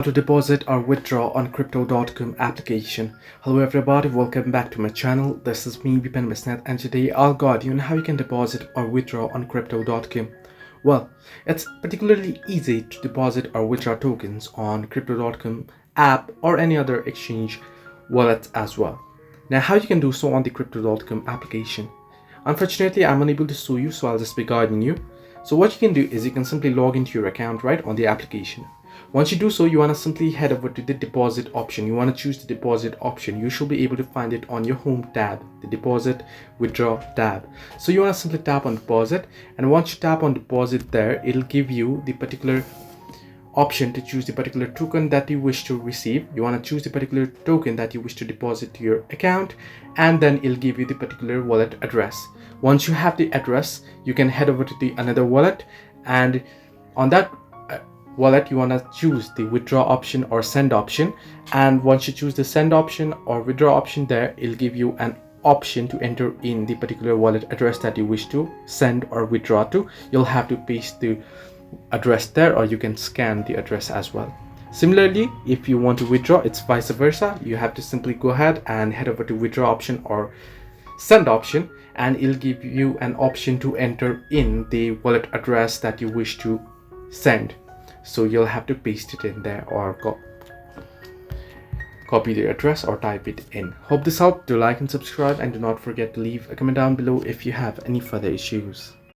To deposit or withdraw on crypto.com application. Hello everybody, welcome back to my channel. This is me Vipan Misnet, and today I'll guide you on how you can deposit or withdraw on crypto.com. Well, it's particularly easy to deposit or withdraw tokens on crypto.com app or any other exchange wallet as well. Now how you can do so on the crypto.com application. Unfortunately, I'm unable to show you, so I'll just be guiding you. So what you can do is you can simply log into your account right on the application. Once you do so, you want to simply head over to the deposit option. You want to choose the deposit option. You should be able to find it on your home tab, the deposit withdraw tab. So you want to simply tap on deposit, and once you tap on deposit there, it'll give you the particular option to choose the particular token that you wish to receive. You want to choose the particular token that you wish to deposit to your account, and then it'll give you the particular wallet address. Once you have the address, you can head over to the another wallet, and on that wallet you want to choose the withdraw option or send option. And once you choose the send option or withdraw option there, it'll give you an option to enter in the particular wallet address that you wish to send or withdraw to. You'll have to paste the address there, or you can scan the address as well. Similarly, if you want to withdraw, it's vice versa. You have to simply go ahead and head over to withdraw option or send option, and it'll give you an option to enter in the wallet address that you wish to send. So you'll have to paste it in there, or copy the address or type it in. Hope this helped. Do like and subscribe, and do not forget to leave a comment down below if you have any further issues.